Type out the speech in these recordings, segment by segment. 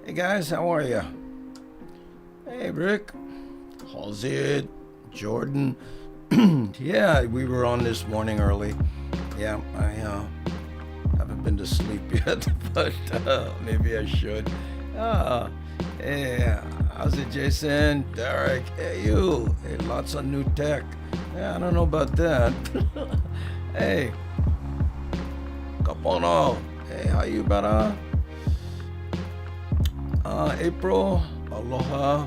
Hey guys, how are ya? Hey Rick, how's it? Jordan. Yeah, we were on this morning early. Yeah, I haven't been to sleep yet, but maybe I should. Uh, hey, how's it, Jason? Derek, hey you. Hey, lots of new tech. Yeah, I don't know about that. Hey, Capono. Hey, how you, brother? April, aloha.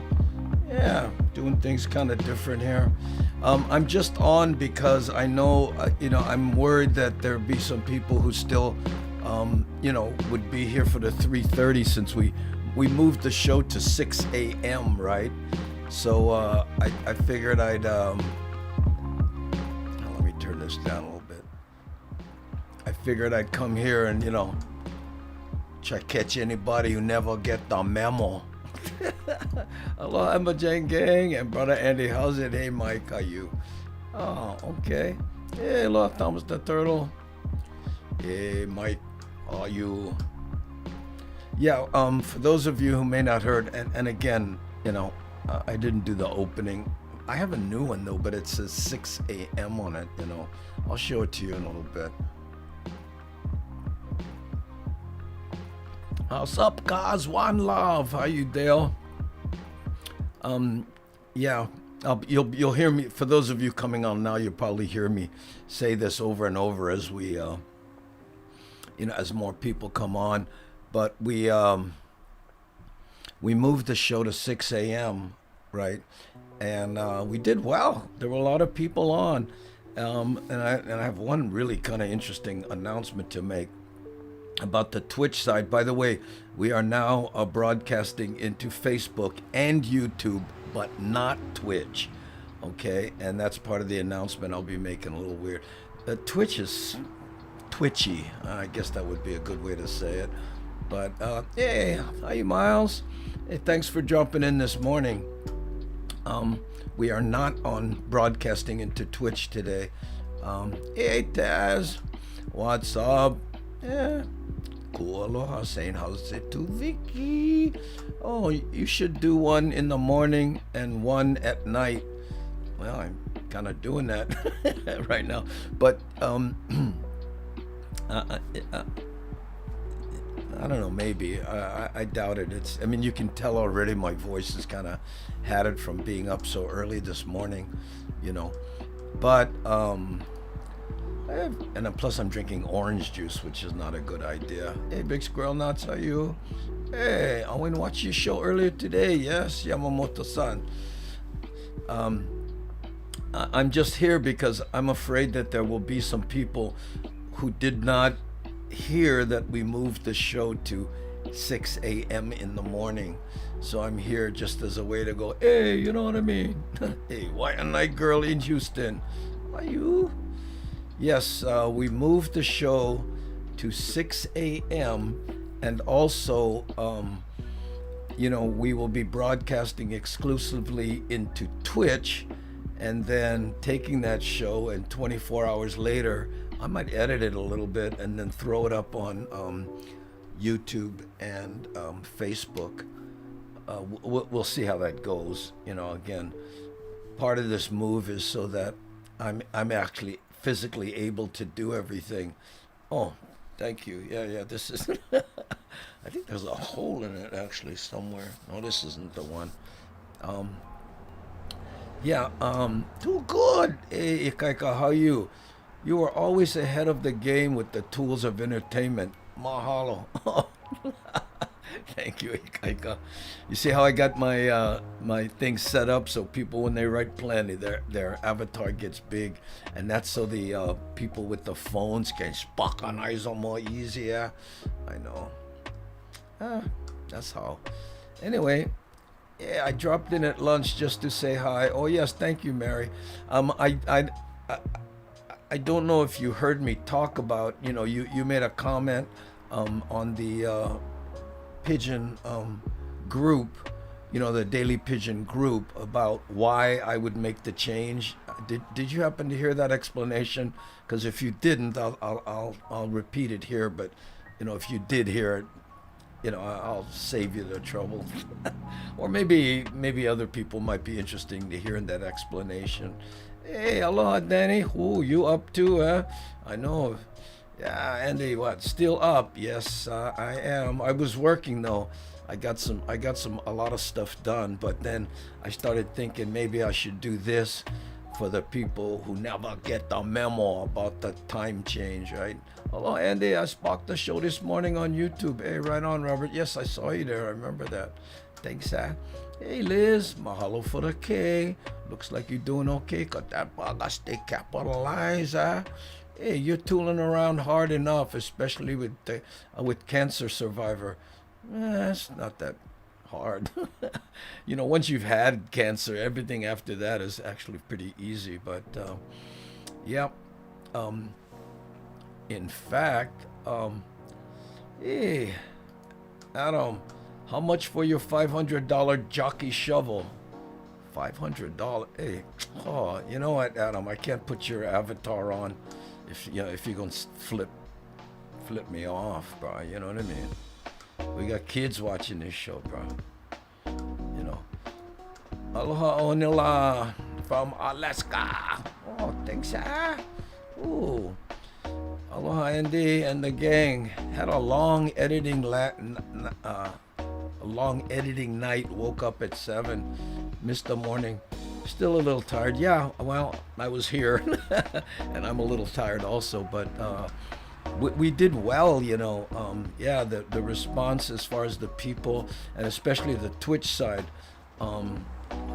Yeah, doing things kind of different here. I'm just on because I know, I'm worried that there'd be some people who still, would be here for the 3:30 since we moved the show to 6 a.m. Right? So I figured let me turn this down a little bit. I figured I'd come here and try to catch anybody who never get the memo. Hello, Emma Jane Gang and brother Andy. How's it? Hey, Mike, how you? Oh, okay. Hey, hello, Thomas the Turtle. Hey, Mike, how are you? Yeah, for those of you who may not heard, and again, I didn't do the opening. I have a new one though, but it says 6 a.m. on it. I'll show it to you in a little bit. What's up, guys? One love. How you, Dale? Yeah. You'll hear me. For those of you coming on now, you'll probably hear me say this over and over as we, as more people come on. But we moved the show to 6 a.m. Right, and we did well. There were a lot of people on, and I have one really kind of interesting announcement to make about the Twitch side. By the way, we are now broadcasting into Facebook and YouTube, but not Twitch. Okay, and that's part of the announcement I'll be making. A little weird. Twitch is twitchy. I guess that would be a good way to say it. But hey, how you, Miles? Hey, thanks for jumping in this morning. We are not on broadcasting into Twitch today. Hey, Taz, what's up? Yeah. Cool. Aloha, saying how's it to Vicky? Oh, you should do one in the morning and one at night. Well, I'm kind of doing that right now. But I don't know, maybe. I doubt it. You can tell already my voice is kind of had it from being up so early this morning, But and then plus I'm drinking orange juice, which is not a good idea. Hey, Big Squirrel Nuts, are you? Hey, I went and watched your show earlier today. Yes, Yamamoto-san. I'm just here because I'm afraid that there will be some people who did not hear that we moved the show to 6 a.m. in the morning. So I'm here just as a way to go, hey, you know what I mean? Hey, white and night girl in Houston. Are you? Yes, we moved the show to 6 a.m. and also, we will be broadcasting exclusively into Twitch and then taking that show, and 24 hours later, I might edit it a little bit and then throw it up on YouTube and Facebook. We'll see how that goes. Again, part of this move is so that I'm actually physically able to do everything. Oh, thank you. Yeah, this is I think there's a hole in it actually somewhere. No, this isn't the one. Too good. Hey, Ikaika, how you? You are always ahead of the game with the tools of entertainment. Mahalo. Thank you, Ikaika. You see how I got my thing set up so people, when they write plenty, their avatar gets big, and that's so the people with the phones can spockanize them more easier. I know. That's how. Anyway, yeah, I dropped in at lunch just to say hi. Oh yes, thank you, Mary. I don't know if you heard me talk about, you made a comment on the Pidgin group, the Daily Pidgin group, about why I would make the change. Did you happen to hear that explanation? Because if you didn't, I'll repeat it here. But if you did hear it, I'll save you the trouble. Or maybe other people might be interesting to hear in that explanation. Hey, aloha, Danny. Who you up to? I know. Yeah, Andy, what? Still up? Yes, I am. I was working though. A lot of stuff done, but then I started thinking maybe I should do this for the people who never get the memo about the time change, right? Hello, Andy. I sparked the show this morning on YouTube. Hey, right on, Robert. Yes, I saw you there. I remember that. Thanks, Hey, Liz. Mahalo for the K. Looks like you're doing okay. Got that bug. I stay capitalized, Hey, you're tooling around hard enough, especially with cancer survivor. It's not that hard. Once you've had cancer, everything after that is actually pretty easy. But yeah, in fact, hey, Adam, how much for your $500 jockey shovel? $500. Hey, oh, you know what, Adam? I can't put your avatar on if you're gonna flip me off, bro. You know what I mean? We got kids watching this show, bro. Aloha Onila from Alaska. Oh, thanks, Ooh. Aloha Andy and the gang. Had a long editing night. Woke up at 7. Missed the morning. Still a little tired. Yeah, well, I was here, and I'm a little tired also. But we did well, yeah, the response as far as the people, and especially the Twitch side. How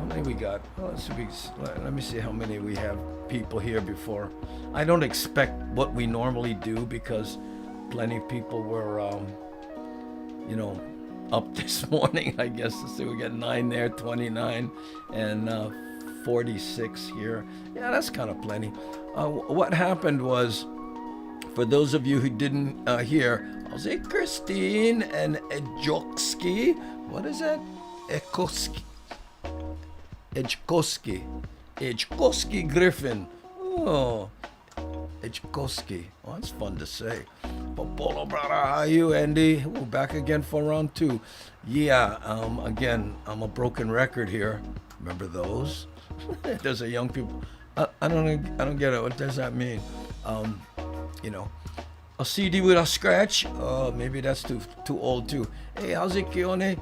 many we got? Let me see how many we have people here before. I don't expect what we normally do because plenty of people were, up this morning, I guess. So we got 9 there, 29, and 46 here. Yeah, that's kind of plenty. What happened was, for those of you who didn't hear, I'll say Christine and Ejokski. What is that? Ejkoski Griffin. Oh, Ejkoski. Oh, that's fun to say. Popolo, brother, how are you, Andy? We're back again for round 2. Yeah, again, I'm a broken record here. Remember those? There's a young people. I don't get it. What does that mean? A CD with a scratch? Maybe that's too old too. Hey, how's it, Keone?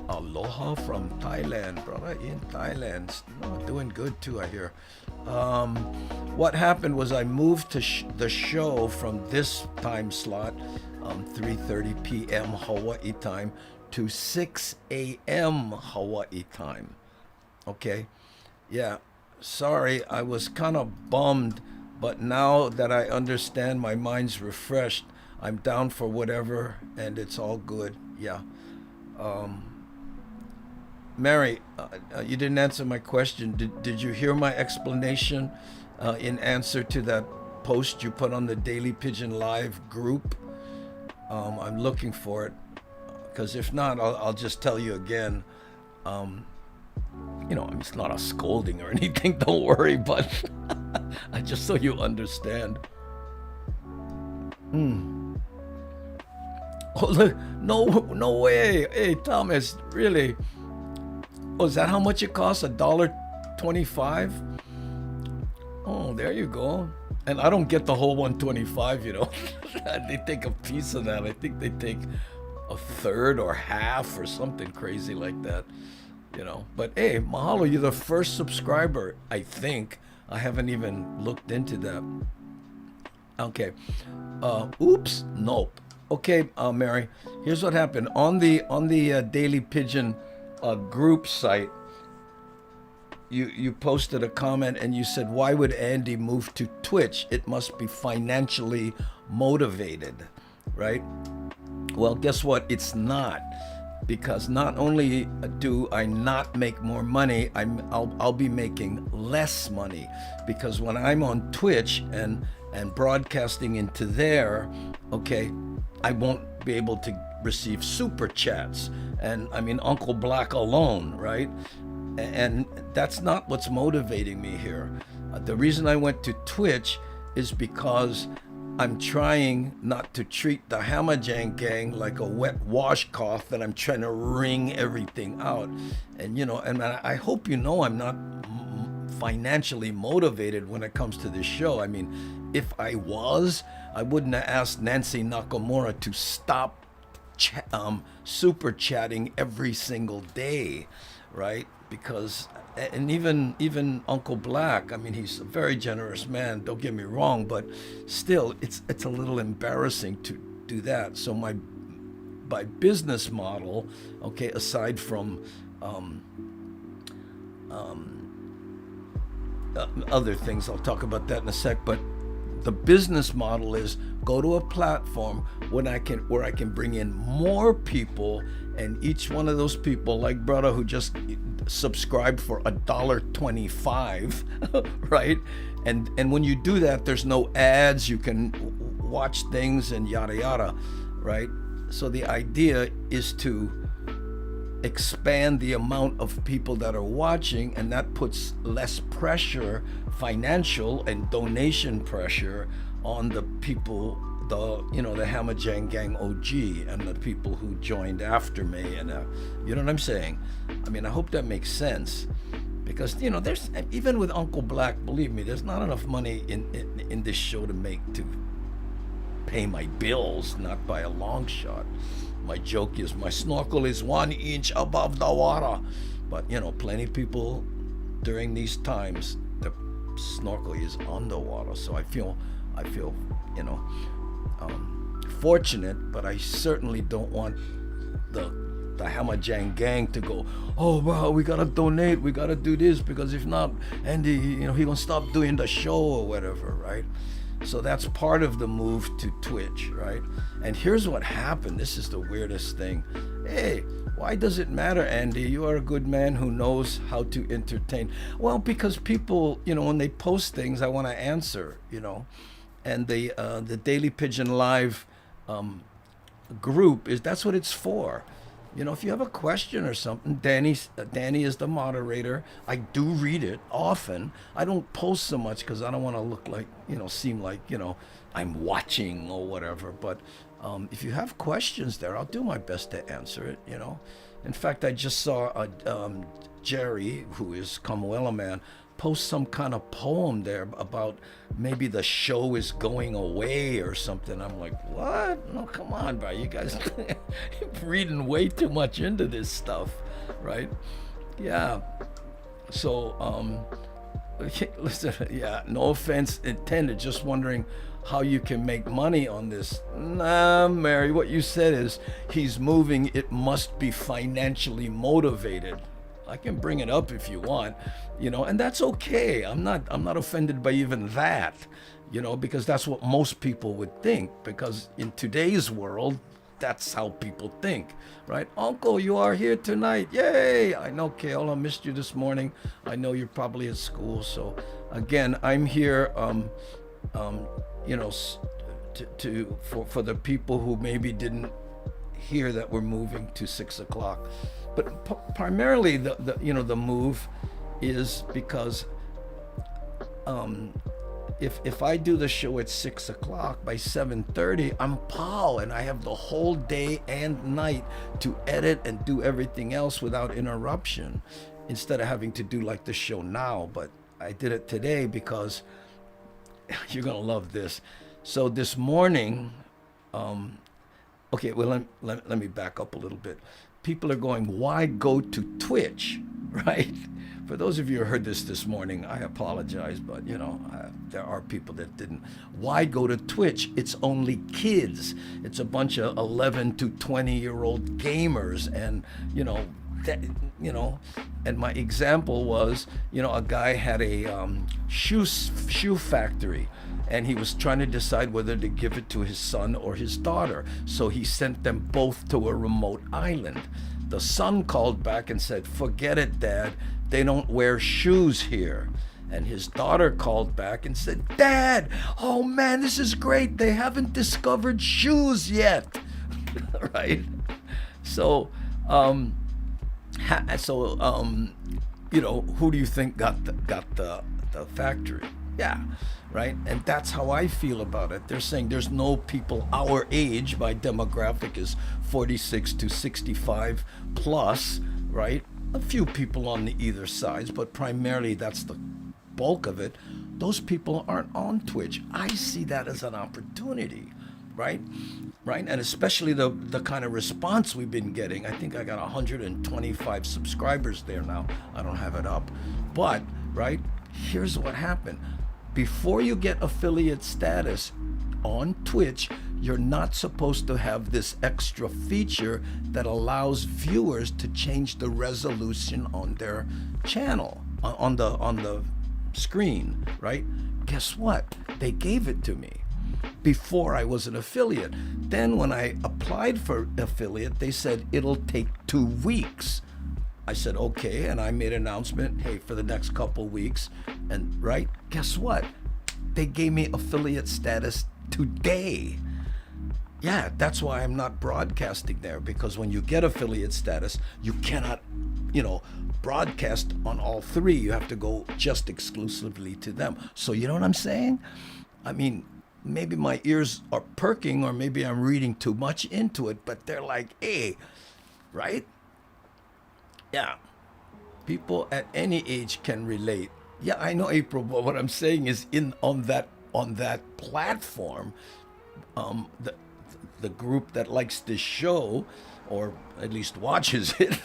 Aloha from Thailand, brother, in Thailand. Doing good too, I hear. What happened was I moved to the show from this time slot, 3:30 p.m. Hawaii time, to 6 a.m. Hawaii time. Okay? Yeah, sorry, I was kind of bummed, but now that I understand, my mind's refreshed. I'm down for whatever, and it's all good. Yeah. Mary, you didn't answer my question. Did you hear my explanation in answer to that post you put on the Daily Pigeon Live group? I'm looking for it, because if not, I'll just tell you again. It's not a scolding or anything, don't worry, but just so you understand. Oh, look, no way. Hey, Thomas, really? Oh, is that how much it costs? $1.25? Oh, there you go. And I don't get the whole 125, They take a piece of that. I think they take a third or half or something crazy like that. But hey, mahalo, you're the first subscriber, I think. I haven't even looked into that. Okay. Oops. Nope. Okay, Mary. Here's what happened on the Daily Pigeon group site. You posted a comment and you said, "Why would Andy move to Twitch? It must be financially motivated, right?" Well, guess what? It's not. Because not only do I not make more money, I'll be making less money, because when I'm on Twitch and broadcasting into there, okay, I won't be able to receive super chats, and I mean Uncle Black alone, right? And that's not what's motivating me here. The reason I went to Twitch is because I'm trying not to treat the Hamajang gang like a wet washcloth that I'm trying to wring everything out. And, and I hope you know I'm not financially motivated when it comes to this show. I mean, if I was, I wouldn't have asked Nancy Nakamura to stop super chatting every single day, right? Because and even Uncle Black, I mean, he's a very generous man. Don't get me wrong, but still, it's a little embarrassing to do that. So my business model, okay, aside from other things, I'll talk about that in a sec, but the business model is go to a platform where I can bring in more people, and each one of those people, like brother who just subscribed for $1.25, right? And when you do that, there's no ads. You can watch things and yada yada, right? So the idea is to expand the amount of people that are watching, and that puts less pressure, financial and donation pressure, on the people, the Hamajang Gang OG and the people who joined after me, and you know what I'm saying? I mean, I hope that makes sense, because there's, even with Uncle Black, believe me, there's not enough money in this show to pay my bills, not by a long shot. My joke is my snorkel is 1 inch above the water, but plenty of people during these times, the snorkel is underwater. So I feel fortunate, but I certainly don't want the Hamajang gang to go, oh wow, we gotta donate, we gotta do this, because if not, Andy, he gonna stop doing the show or whatever, right? So that's part of the move to Twitch, right? And here's what happened. This is the weirdest thing. Hey, why does it matter, Andy? You are a good man who knows how to entertain. Well, because people, when they post things, I want to answer, and the Daily Pidgin Live group that's what it's for. If you have a question or something, Danny is the moderator. I do read it often. I don't post so much because I don't want to look like, seem like, I'm watching or whatever. But if you have questions there, I'll do my best to answer it, In fact, I just saw Jerry, who is Kamuela Man, post some kind of poem there about maybe the show is going away or something. I'm like, what? No, come on, bro. You guys reading way too much into this stuff, right? Yeah. So, listen, yeah, no offense intended, just wondering how you can make money on this. Nah, Mary, what you said is he's moving, it must be financially motivated. I can bring it up if you want, and that's okay. I'm not offended by even that, because that's what most people would think, because in today's world, that's how people think, right? Uncle, you are here tonight. Yay! I know, Kale, I missed you this morning. I know you're probably at school. So again, I'm here, for the people who maybe didn't hear that we're moving to 6 o'clock. But primarily, the move is because if I do the show at 6 o'clock, by 7:30, I'm pow, and I have the whole day and night to edit and do everything else without interruption, instead of having to do like the show now. But I did it today because you're gonna love this. So this morning, okay, well let me back up a little bit. People are going, why go to Twitch, right? For those of you who heard this morning, I apologize, but there are people that didn't. Why go to Twitch? It's only kids. It's a bunch of 11 to 20-year-old gamers, and and my example was, a guy had a shoe factory, and he was trying to decide whether to give it to his son or his daughter. So he sent them both to a remote island. The son called back and said, forget it, Dad. They don't wear shoes here. And his daughter called back and said, Dad, oh man, this is great. They haven't discovered shoes yet. Right? So, who do you think got the factory? Yeah. right? And that's how I feel about it. They're saying there's no people our age. My demographic is 46 to 65 plus, right? A few people on the either sides, but primarily that's the bulk of it. Those people aren't on Twitch. I see that as an opportunity, right? Right? And especially the kind of response we've been getting. I think I got 125 subscribers there now. I don't have it up. But, right, here's what happened. Before you get affiliate status on Twitch, you're not supposed to have this extra feature that allows viewers to change the resolution on their channel, on the screen, right? Guess what? They gave it to me before I was an affiliate. Then when I applied for affiliate, they said it'll take 2 weeks. I said, okay, and I made an announcement, hey, for the next couple weeks, and right, guess what? They gave me affiliate status today. Yeah, that's why I'm not broadcasting there, because when you get affiliate status, you cannot, broadcast on all 3. You have to go just exclusively to them. So you know what I'm saying? I mean, maybe my ears are perking, or maybe I'm reading too much into it, but they're like, hey, right? Yeah, people at any age can relate. Yeah, I know, April, but what I'm saying is on that platform, the group that likes this show, or at least watches it,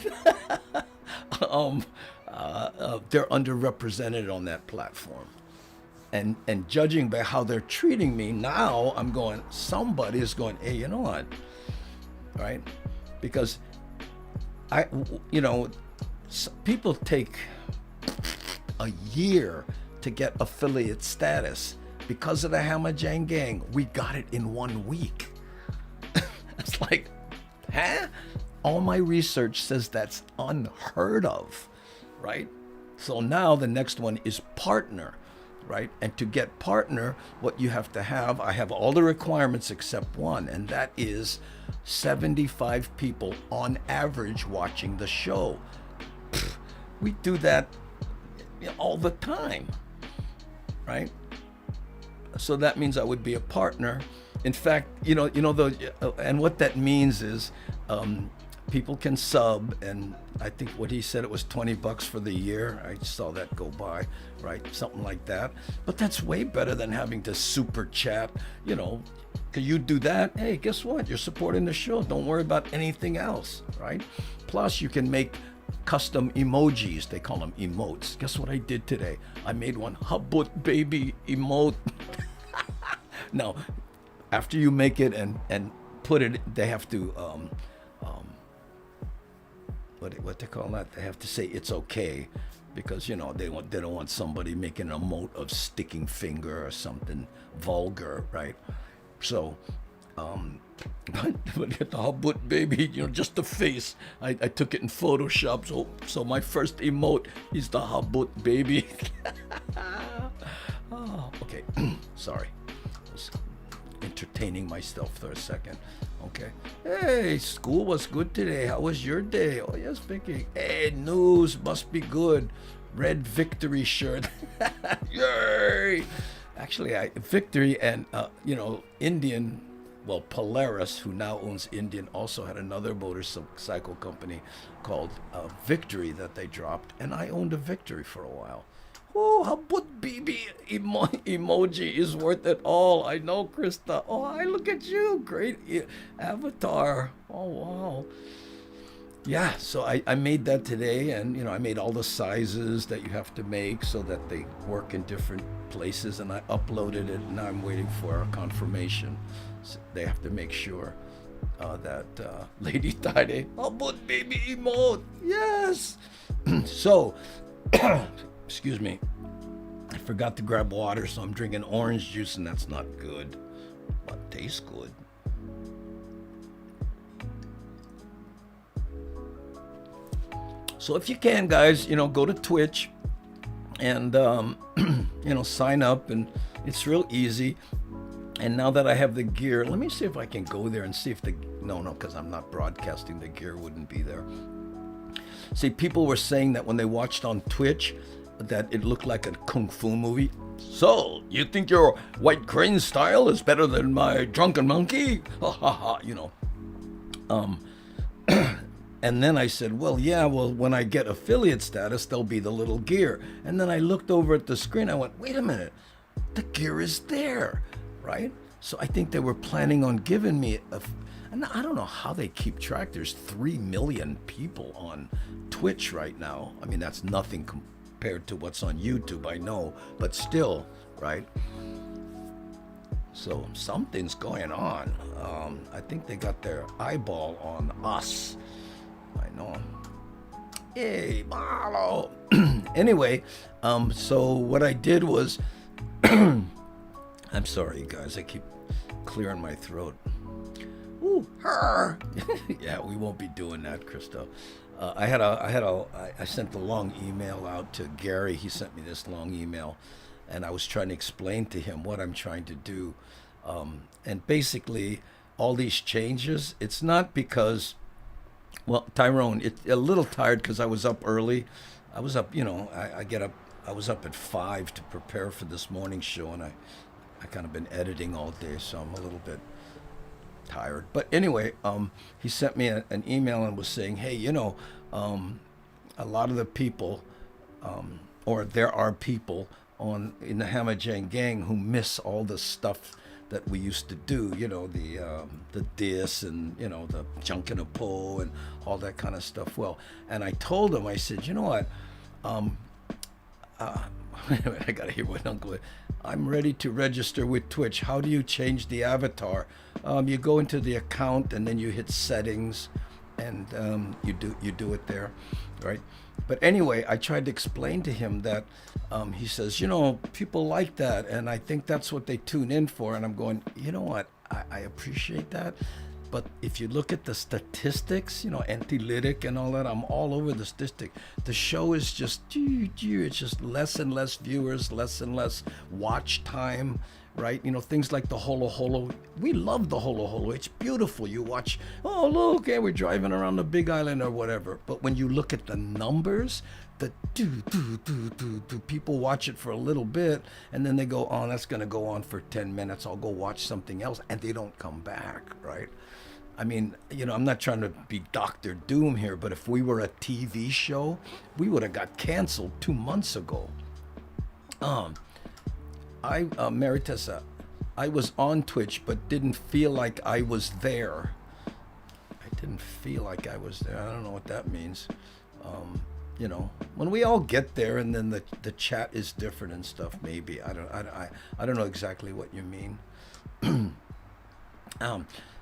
they're underrepresented on that platform. And judging by how they're treating me now, I'm going, somebody is going, hey, you know what, right? Because people take a year to get affiliate status. Because of the Hammer Jang Gang, we got it in 1 week. It's like, huh? All my research says that's unheard of, right? So now the next one is partner, right? And to get partner, what you have to have, I have all the requirements except one, and that is 75 people on average watching the show. We do that all the time, right? So that means I would be a partner. In fact, and what that means is people can sub, and I think what he said, it was $20 for the year. I saw that go by, right? Something like that. But that's way better than having to super chat, Can you do that? Hey, guess what? You're supporting the show. Don't worry about anything else, right? Plus, you can make custom emojis. They call them emotes. Guess what I did today? I made one habut baby emote. Now, after you make it and put it, they have to what they call that? They have to say it's okay, because they don't want somebody making an emote of sticking finger or something vulgar, right? So, but the habut baby, just the face. I took it in Photoshop, so my first emote is the habut baby. Oh, okay. Sorry. I was entertaining myself for a second. Okay. Hey, school was good today. How was your day? Oh, yes, Vicky. Hey, news must be good. Red Victory shirt. Yay! Actually, Victory and, Indian, Polaris, who now owns Indian, also had another motorcycle company called Victory that they dropped. And I owned a Victory for a while. Oh, habut baby emoji is worth it all. I know, Krista. Oh, I look at you. Great avatar. Oh, wow. Yeah, so I made that today, and I made all the sizes that you have to make so that they work in different places, and I uploaded it, and now I'm waiting for a confirmation. So they have to make sure that Lady Tide, habut baby emote. Yes. So, excuse me, I forgot to grab water, so I'm drinking orange juice, and that's not good, but tastes good. So if you can, guys, go to Twitch and, sign up, and it's real easy. And now that I have the gear, let me see if I can go there and see if no, because I'm not broadcasting, the gear wouldn't be there. See, people were saying that when they watched on Twitch, that it looked like a kung fu movie. So, you think your White Crane style is better than my Drunken Monkey? Ha ha ha, And then I said, well, yeah, well, when I get affiliate status, there'll be the little gear. And then I looked over at the screen. I went, wait a minute, the gear is there, right? So I think they were planning on giving me and I don't know how they keep track. There's 3 million people on Twitch right now. I mean, that's nothing compared to what's on YouTube, I know, but still, right? So something's going on. I think they got their eyeball on us. I know. Hey, Marlo. Anyway, so what I did was, I'm sorry, you guys. I keep clearing my throat. Ooh, her. Yeah, we won't be doing that, Christo. I sent a long email out to Gary. He sent me this long email, and I was trying to explain to him what I'm trying to do. And basically, all these changes, it's not because, well, Tyrone, it's a little tired because I was up early. I was up, I get up, I was up at 5 to prepare for this morning show, and I kind of been editing all day, so I'm a little bit tired. But anyway, he sent me an email and was saying, hey, a lot of the people, or there are people in the Hammer Jane gang who miss all the stuff that we used to do, the diss and, the junk in a pole and all that kind of stuff. Well, and I told him, I said, you know what, I gotta hear what Uncle. I'm ready to register with Twitch. How do you change the avatar? You go into the account and then you hit settings, and you do it there, right? But anyway, I tried to explain to him that he says, people like that, and I think that's what they tune in for. And I'm going, you know what? I appreciate that. But if you look at the statistics, anti-lytic and all that, I'm all over the statistic. The show is just, it's just less and less viewers, less and less watch time, right? Things like the Holo Holo. We love the Holo Holo. It's beautiful. You watch, oh, look, hey, we're driving around the Big Island or whatever. But when you look at the numbers, the people watch it for a little bit, and then they go, oh, that's going to go on for 10 minutes. I'll go watch something else, and they don't come back, right? I mean, I'm not trying to be Dr. Doom here, but if we were a TV show, we would have got canceled 2 months ago. Mary Tessa, I was on Twitch, but didn't feel like I was there. I didn't feel like I was there. I don't know what that means. When we all get there and then the chat is different and stuff, maybe. I don't know exactly what you mean.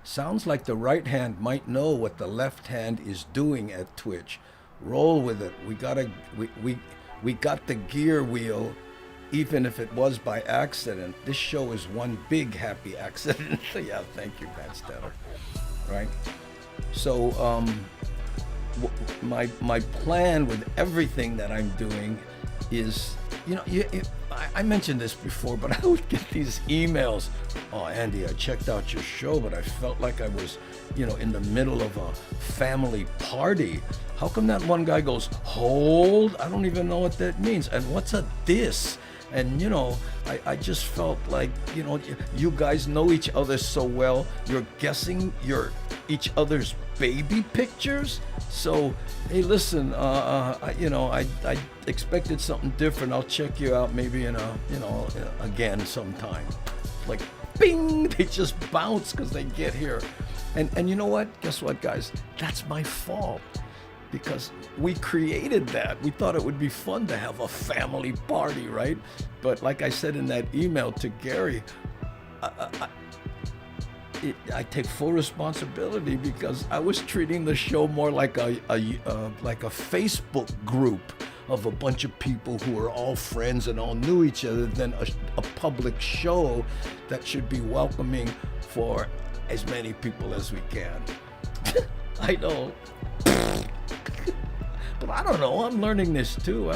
Sounds like the right hand might know what the left hand is doing at Twitch. Roll with it. We got the gear wheel, even if it was by accident. This show is one big happy accident. Yeah, thank you, Pat Steller. Right. So my plan with everything that I'm doing is, I mentioned this before, but I would get these emails. Oh, Andy, I checked out your show, but I felt like I was, in the middle of a family party. How come that one guy goes, hold? I don't even know what that means. And what's a diss? And, I just felt like, you guys know each other so well. You're guessing each other's baby pictures. So, hey, listen, I expected something different. I'll check you out maybe again sometime. Like, bing, they just bounce because they get here. And you know what? Guess what, guys? That's my fault. Because we created that. We thought it would be fun to have a family party, right? But like I said in that email to Gary, I take full responsibility because I was treating the show more like a Facebook group of a bunch of people who are all friends and all knew each other than a public show that should be welcoming for as many people as we can. I know. But I don't know, I'm learning this too,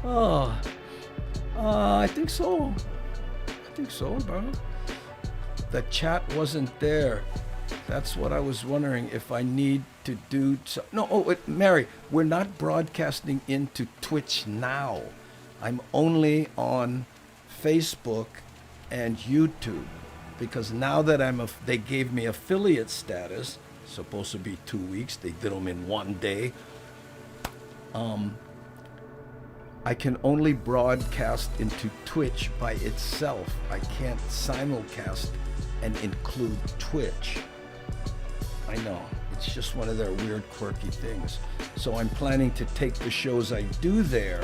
huh? I think so, bro. The chat wasn't there. That's what I was wondering if I need to do. Mary, we're not broadcasting into Twitch now. I'm only on Facebook and YouTube because now that they gave me affiliate status, supposed to be 2 weeks, they did them in one day. I can only broadcast into Twitch by itself. I can't simulcast and include Twitch. I know, it's just one of their weird, quirky things. So I'm planning to take the shows I do there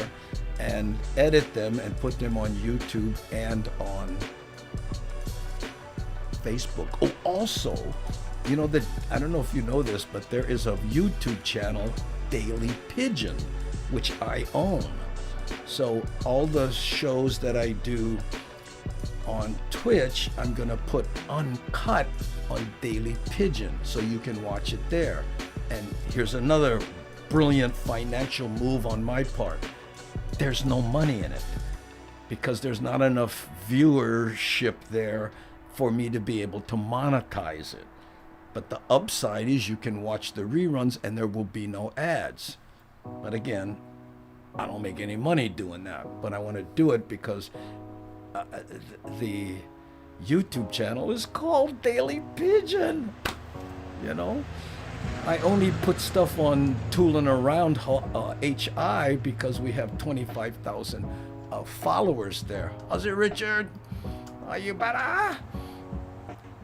and edit them and put them on YouTube and on Facebook. Oh, also, you know that, I don't know if you know this, but there is a YouTube channel, Daily Pidgin, which I own. So all the shows that I do on Twitch, I'm gonna put uncut on Daily Pidgin, so you can watch it there. And here's another brilliant financial move on my part. There's no money in it because there's not enough viewership there for me to be able to monetize it. But the upside is you can watch the reruns and there will be no ads. But again, I don't make any money doing that, but I want to do it because the YouTube channel is called Daily Pidgin. You know, I only put stuff on Tooling Around HI because we have 25,000 followers there. How's it, Richard? Are you better?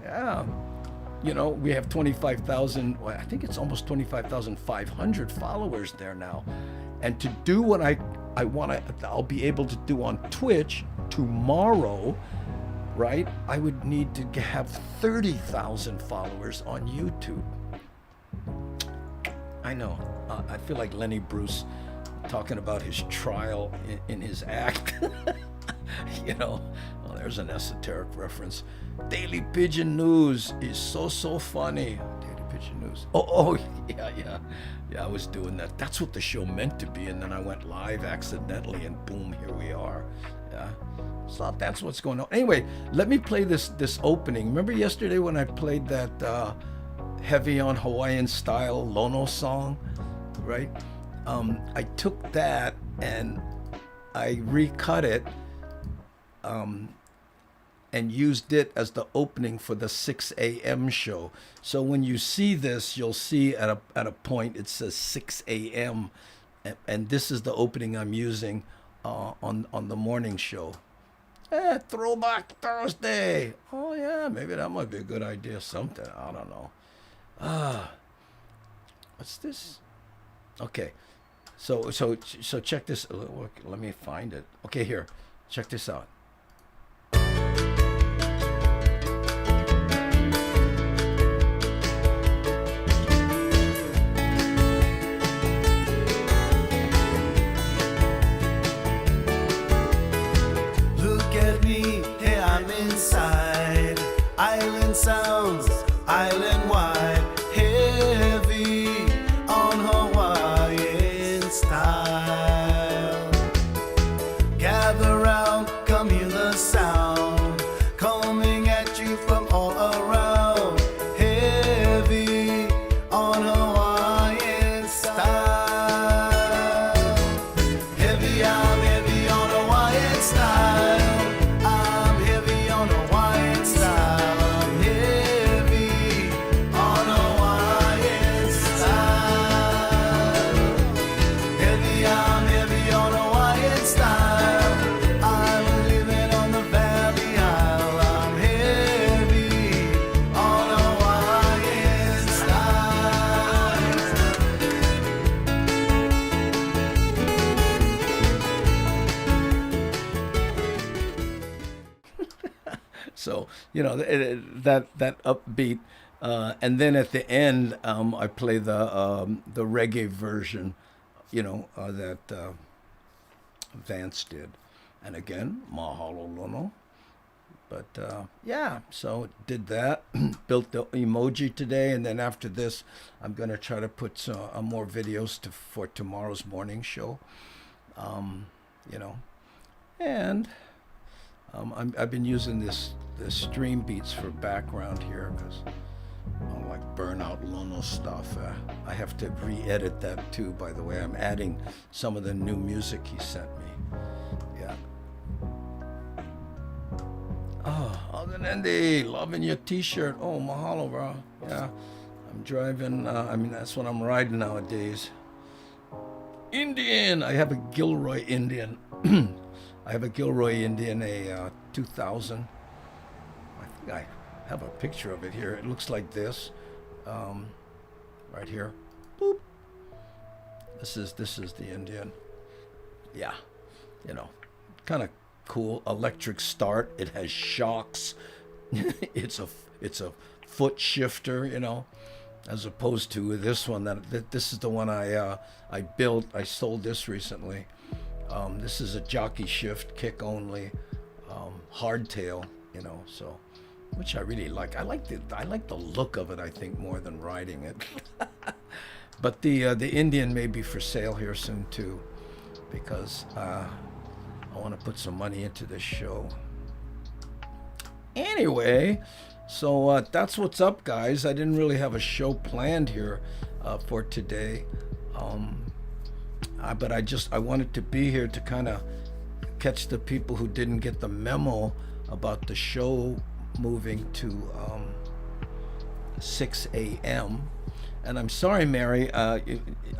Yeah. You know, we have 25,000, well, I think it's almost 25,500 followers there now. And to do what I'll be able to do on Twitch tomorrow, right? I would need to have 30,000 followers on YouTube. I know. I feel like Lenny Bruce talking about his trial in his act. You know, well, there's an esoteric reference. Daily Pidgin News is so funny. Daily Pidgin News. Oh, yeah. I was doing that. That's what the show meant to be, and then I went live accidentally, and boom, here we are. Yeah. So that's what's going on. Anyway, let me play this opening. Remember yesterday when I played that heavy on Hawaiian style Lono song, right? I took that and I recut it and used it as the opening for the 6 a.m. show. So when you see this, you'll see at a point it says 6 a.m. and this is the opening I'm using on the morning show. Throwback Thursday. Oh yeah, maybe that might be a good idea. Something, I don't know. What's this? Okay, so check this. Let me find it. Okay, here, check this out. Inside, island sounds, island wide, heavy on Hawaiian style. Gather round, come hear the sound, coming at you from all around, heavy on Hawaiian style. Heavy, I'm heavy on Hawaiian style. So, you know, that upbeat, and then at the end, I play the reggae version, you know, that Vance did. And again, mahalo lono. But yeah, so did that. Built the emoji today, and then after this, I'm gonna try to put more videos for tomorrow's morning show. You know, and I've been using the stream beats for background here because I don't like burnout Lono stuff. I have to re-edit that too, by the way. I'm adding some of the new music he sent me. Andy, loving your T-shirt. Oh, mahalo, bro. Yeah, I'm driving. I mean, that's what I'm riding nowadays. Indian. I have a Gilroy Indian. I have a Gilroy Indian, a 2000. I think I have a picture of it here. It looks like this, right here. Boop. This is the Indian. Yeah, you know, kind of cool. Electric start. It has shocks. it's a foot shifter. You know, as opposed to this one. This is the one I built. I sold this recently. This is a jockey shift, kick only, hardtail. You know, so which I really like. I like the look of it. I think more than riding it. But the Indian may be for sale here soon too, because I want to put some money into this show. Anyway, so that's what's up, guys. I didn't really have a show planned here for today, but I wanted to be here to kind of catch the people who didn't get the memo about the show moving to 6 a.m. And I'm sorry, Mary,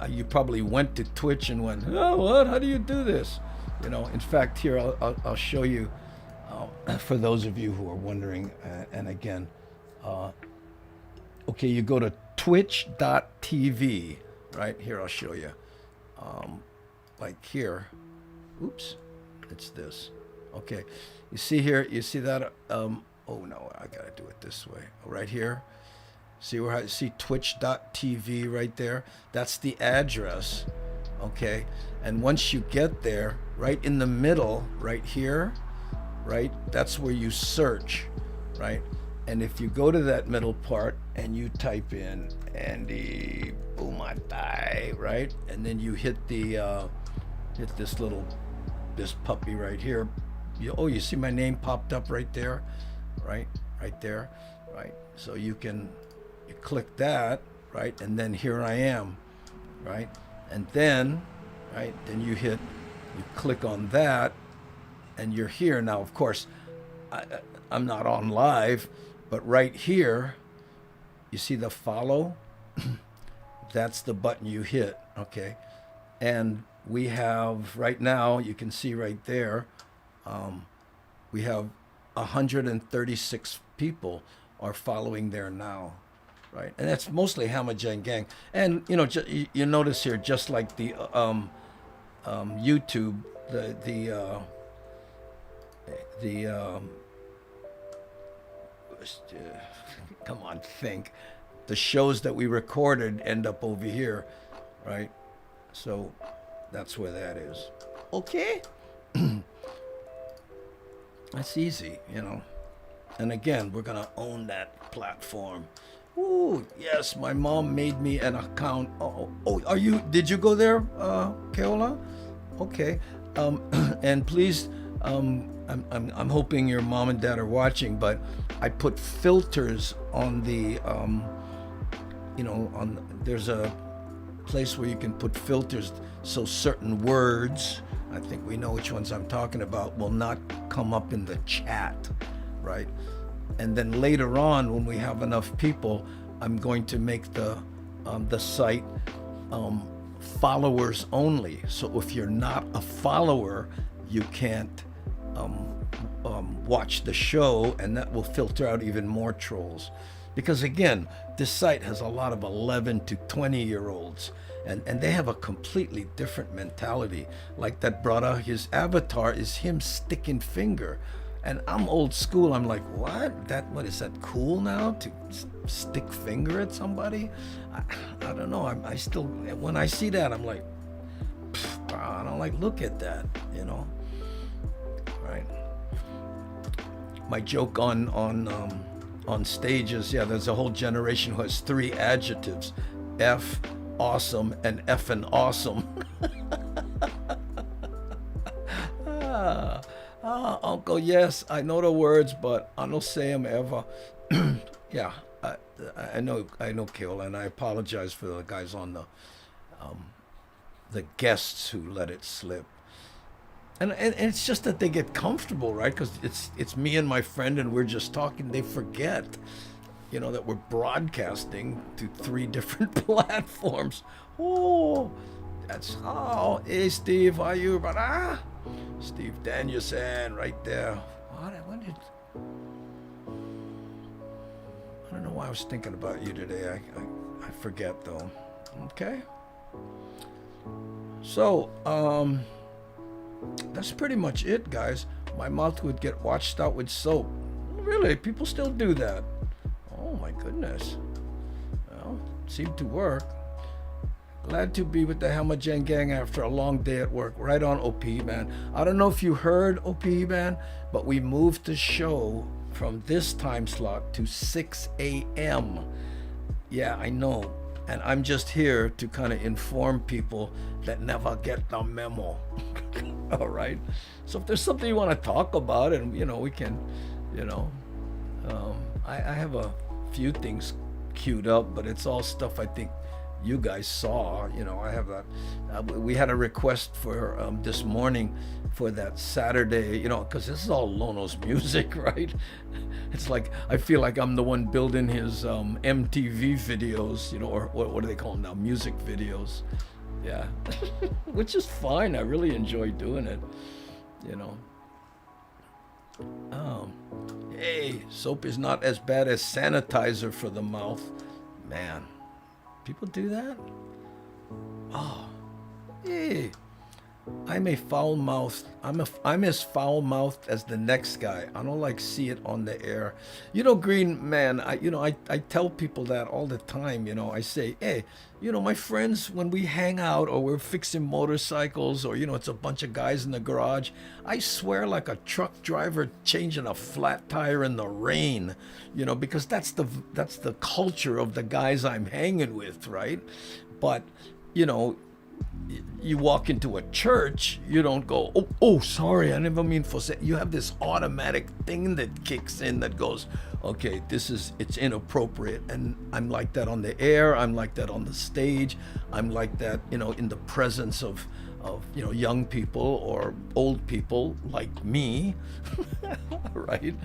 you probably went to Twitch and went, oh, what? How do you do this? You know, in fact, here, I'll show you, for those of you who are wondering, and again, okay, you go to twitch.tv, right? Here, I'll show you. Like here, oops, it's this. Okay, you see here, you see that? Oh no, I gotta do it this way. Right here. See where I see twitch.tv right there? That's the address, okay? And once you get there, right in the middle, right here, right? That's where you search, right? And if you go to that middle part and you type in Andy Bumatai, right? And then you hit the hit this puppy right here. You see my name popped up right there, right? Right there, right? So you click that, right? And then here I am, right? And then, right? Then you click on that, and you're here. Now, of course, I'm not on live, but right here, you see the follow? That's the button you hit, okay? And we have, right now, you can see right there, we have 136 people are following there now. Right, and that's mostly Hamajang Gang, and you know, you notice here, just like the YouTube, come on, think, the shows that we recorded end up over here, right? So that's where that is. Okay, that's easy, you know. And again, we're gonna own that platform. Ooh, yes, my mom made me an account. Did you go there, Keola? Okay. And please, I'm hoping your mom and dad are watching, but I put filters on the, there's a place where you can put filters so certain words, I think we know which ones I'm talking about, will not come up in the chat, right? And then later on, when we have enough people, I'm going to make the site followers only. So if you're not a follower, you can't watch the show, and that will filter out even more trolls. Because again, this site has a lot of 11 to 20-year-olds, and they have a completely different mentality. Like that brother, his avatar is him sticking finger. And I'm old school. I'm like, what is that cool now to stick finger at somebody? I don't know. I still, when I see that, I'm like, I don't like, look at that, you know? Right. My joke on stages, yeah, there's a whole generation who has 3 adjectives: F, awesome, and effing awesome. Uncle, yes, I know the words, but I don't say them ever. Yeah, I know, Keola, and I apologize for the guys on the guests who let it slip. And it's just that they get comfortable, right? Because it's me and my friend, and we're just talking. They forget, that we're broadcasting to three different platforms. Oh, that's hey Steve, how are you? But Steve Danielson, right there. What did I don't know why I was thinking about you today. I forget though. Okay. So, that's pretty much it, guys. My mouth would get washed out with soap. Really? People still do that? Oh my goodness. Well, it seemed to work. Glad to be with the Hamagen gang after a long day at work. Right on, OP, man. I don't know if you heard, OP, man, but we moved the show from this time slot to 6 a.m. Yeah, I know. And I'm just here to kind of inform people that never get the memo. All right. So if there's something you want to talk about, and we can, you know, I have a few things queued up, but it's all stuff I think you guys saw. I have that. We had a request for this morning for that Saturday, because this is all Lono's music, right? It's like I feel like I'm the one building his MTV videos, or what do they call them now? Music videos. Yeah, which is fine. I really enjoy doing it, you know. Hey, soap is not as bad as sanitizer for the mouth. Man, people do that? Oh, hey, I'm a foul mouthed. I'm as foul mouthed as the next guy. I don't like see it on the air. Green man. I tell people that all the time. I say, hey, my friends, when we hang out or we're fixing motorcycles or it's a bunch of guys in the garage, I swear like a truck driver changing a flat tire in the rain. Because that's the culture of the guys I'm hanging with, right? But you walk into a church, you don't go, oh, sorry, I never mean for say. You have this automatic thing that kicks in that goes, okay, it's inappropriate. And I'm like that on the air. I'm like that on the stage. I'm like that, in the presence of young people or old people like me, right?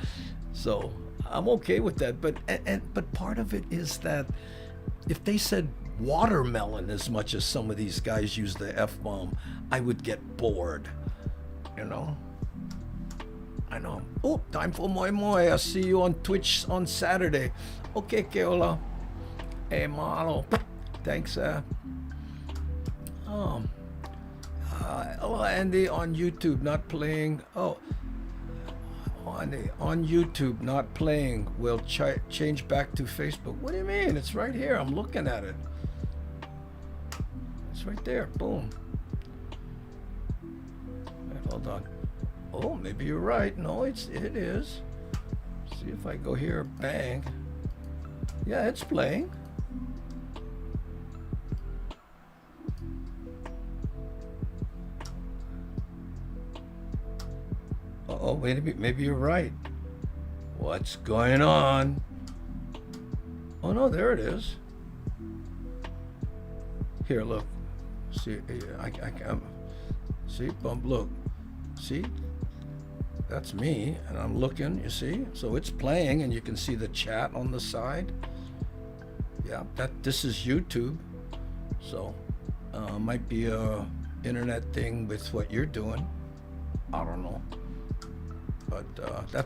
So I'm okay with that. But part of it is that if they said watermelon as much as some of these guys use the F-bomb, I would get bored. I know. Oh, time for moi moi. I'll see you on Twitch on Saturday. Okay, Keola. Hey, Malo. Thanks, hello, Andy, on YouTube, not playing. Oh, Andy, on YouTube, not playing. Will change back to Facebook. What do you mean? It's right here. I'm looking at it. It's right there. Boom. Wait, hold on. Oh, maybe you're right. No, it is. See if I go here. Bang. Yeah, it's playing. Uh-oh, maybe you're right. What's going on? Oh, no, there it is. Here, look. See, I see, bump, look. See? That's me, and I'm looking, you see? So it's playing, and you can see the chat on the side. Yeah, this is YouTube. So, might be a internet thing with what you're doing. I don't know. But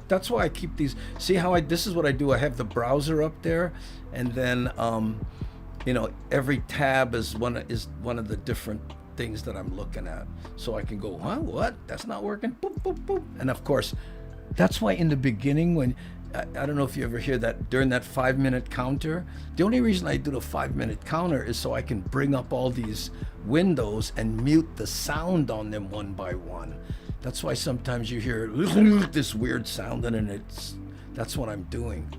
that's why I keep these. See how this is what I do. I have the browser up there, and then every tab is one of the different things that I'm looking at. So I can go, huh? What? That's not working. Boop, boop, boop. And of course, that's why in the beginning, when I don't know if you ever hear that during that 5-minute counter. The only reason I do the 5-minute counter is so I can bring up all these windows and mute the sound on them one by one. That's why sometimes you hear this weird sound, and that's what I'm doing.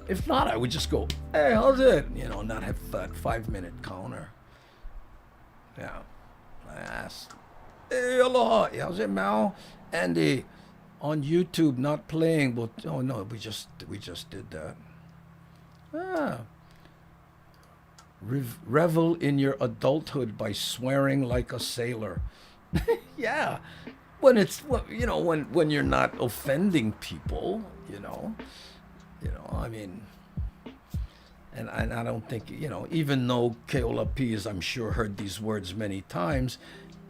If not, I would just go, hey, how's it? Not have that 5-minute counter. Yeah. Nice. Hey, aloha. How's it, Mal? Andy, on YouTube, not playing. But oh no, we just did that. Revel in your adulthood by swearing like a sailor. Yeah. when it's when you're not offending people, I mean, and I don't think, even though Keola P is, I'm sure, heard these words many times,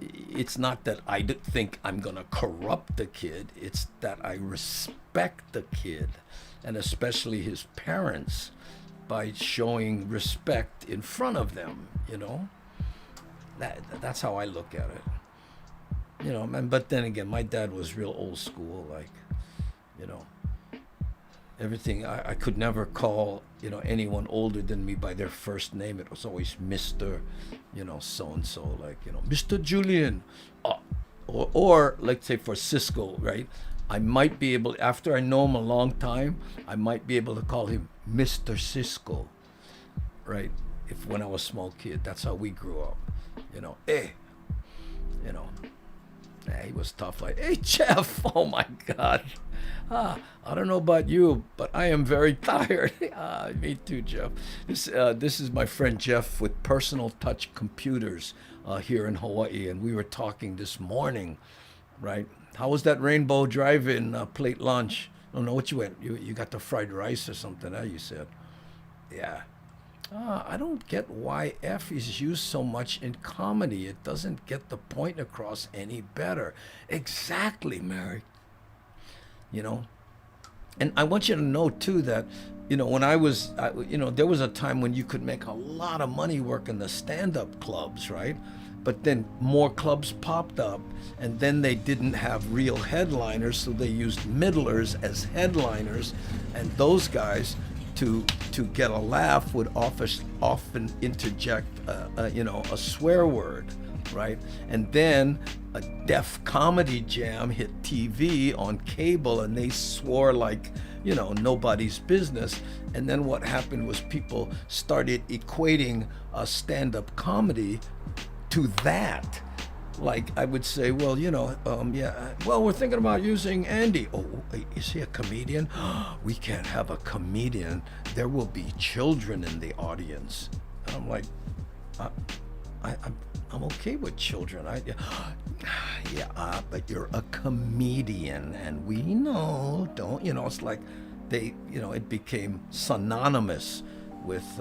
it's not that I think I'm going to corrupt the kid. It's that I respect the kid, and especially his parents, by showing respect in front of them, That's how I look at it. But then again, my dad was real old school, like, you know, everything. I could never call, anyone older than me by their first name. It was always Mr., so and so, like, Mr. Julian. Or let's say for Cisco, right? I might be able, after I know him a long time, I might be able to call him Mr. Cisco, right? If when I was a small kid, that's how we grew up, hey, you know, yeah, he was tough. Like, hey, Jeff. Oh my God. I don't know about you, but I am very tired. Me too, Jeff. This is my friend Jeff with Personal Touch Computers here in Hawaii, and we were talking this morning, right? How was that Rainbow Drive-In plate lunch? I don't know what you went. You got the fried rice or something, you said. Yeah. I don't get why F is used so much in comedy. It doesn't get the point across any better. Exactly, Mary. And I want you to know too that, when I was, there was a time when you could make a lot of money working the stand-up clubs, right? But then more clubs popped up, and then they didn't have real headliners, so they used middlers as headliners, and those guys, to get a laugh, would often interject a swear word, right? And then a Def Comedy Jam hit TV on cable, and they swore like nobody's business. And then what happened was people started equating stand-up comedy to that. Like, I would say, well, we're thinking about using Andy. Oh, is he a comedian? We can't have a comedian. There will be children in the audience. And I'm like, I'm okay with children. But you're a comedian, and we know, don't, it's like it became synonymous with